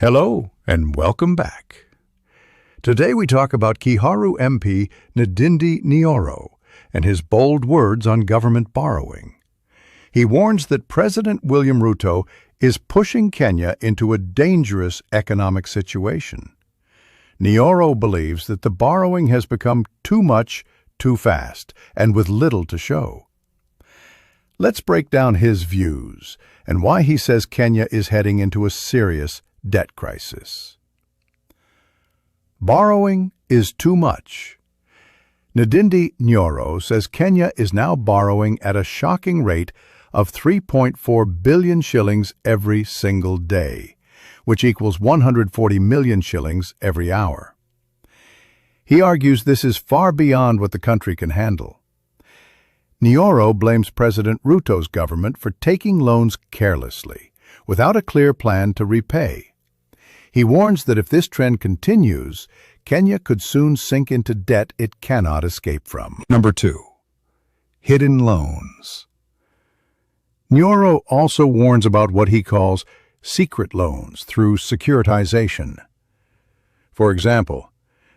Hello and welcome back. Today we talk about Kiharu MP Ndindi Nyoro and his bold words on government borrowing. He warns that President William Ruto is pushing Kenya into a dangerous economic situation. Nyoro believes that the borrowing has become too much, too fast, and with little to show. Let's break down his views and why he says Kenya is heading into a serious debt crisis. Borrowing is too much. Ndindi Nyoro says Kenya is now borrowing at a shocking rate of 3.4 billion shillings every single day, which equals 140 million shillings every hour. He argues this is far beyond what the country can handle. Nyoro blames President Ruto's government for taking loans carelessly, without a clear plan to repay. He warns that if this trend continues, Kenya could soon sink into debt it cannot escape from. Number 2. Hidden loans. Nyoro also warns about what he calls secret loans through securitisation. For example,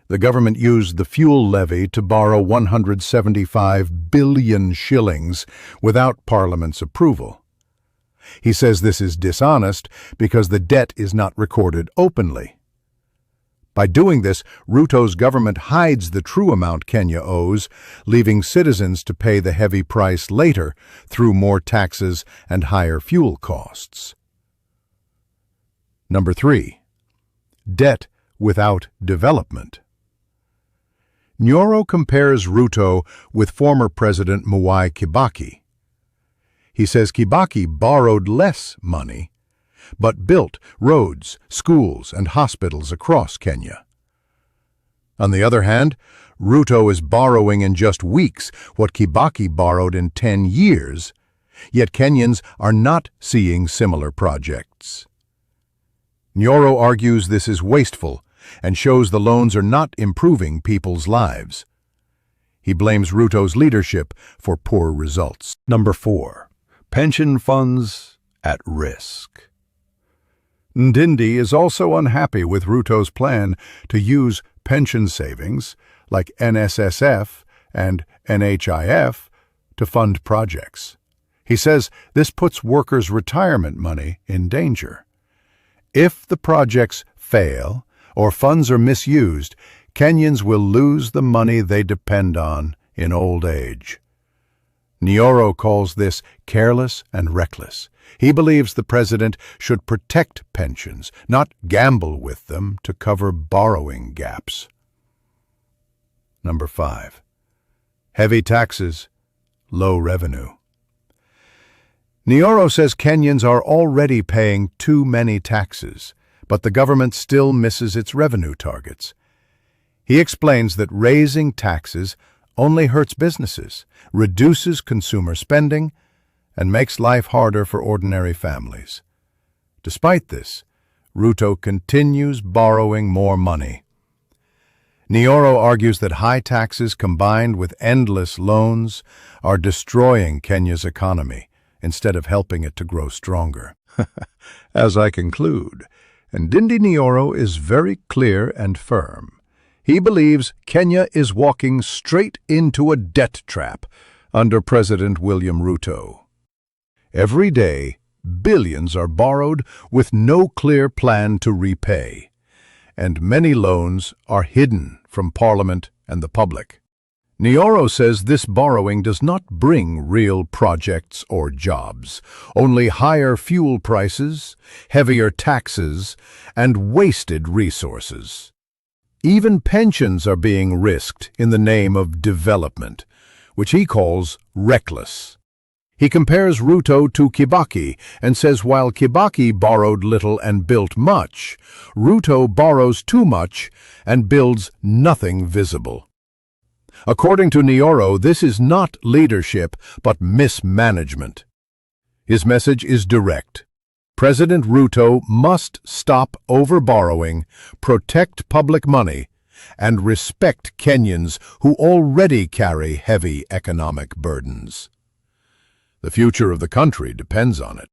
the government used the fuel levy to borrow 175 billion shillings without Parliament's approval. He says this is dishonest because the debt is not recorded openly. By doing this, Ruto's government hides the true amount Kenya owes, leaving citizens to pay the heavy price later through more taxes and higher fuel costs. Number 3. Debt without development. Nyoro compares Ruto with former President Mwai Kibaki. He says Kibaki borrowed less money, but built roads, schools, and hospitals across Kenya. On the other hand, Ruto is borrowing in just weeks what Kibaki borrowed in 10 years, yet Kenyans are not seeing similar projects. Nyoro argues this is wasteful and shows the loans are not improving people's lives. He blames Ruto's leadership for poor results. Number 4. Pension funds at risk. Ndindi is also unhappy with Ruto's plan to use pension savings, like NSSF and NHIF, to fund projects. He says this puts workers' retirement money in danger. If the projects fail or funds are misused, Kenyans will lose the money they depend on in old age. Nyoro calls this careless and reckless. He believes the president should protect pensions, not gamble with them to cover borrowing gaps. Number 5. Heavy taxes, low revenue. Nyoro says Kenyans are already paying too many taxes, but the government still misses its revenue targets. He explains that raising taxes only hurts businesses, reduces consumer spending, and makes life harder for ordinary families. Despite this, Ruto continues borrowing more money. Nyoro argues that high taxes combined with endless loans are destroying Kenya's economy instead of helping it to grow stronger. As I conclude, Ndindi Nyoro is very clear and firm. He believes Kenya is walking straight into a debt trap under President William Ruto. Every day, billions are borrowed with no clear plan to repay, and many loans are hidden from Parliament and the public. Nyoro says this borrowing does not bring real projects or jobs, only higher fuel prices, heavier taxes, and wasted resources. Even pensions are being risked in the name of development, which he calls reckless. He compares Ruto to Kibaki and says while Kibaki borrowed little and built much, Ruto borrows too much and builds nothing visible. According to Nyoro, this is not leadership but mismanagement. His message is direct. President Ruto must stop overborrowing, protect public money, and respect Kenyans who already carry heavy economic burdens. The future of the country depends on it.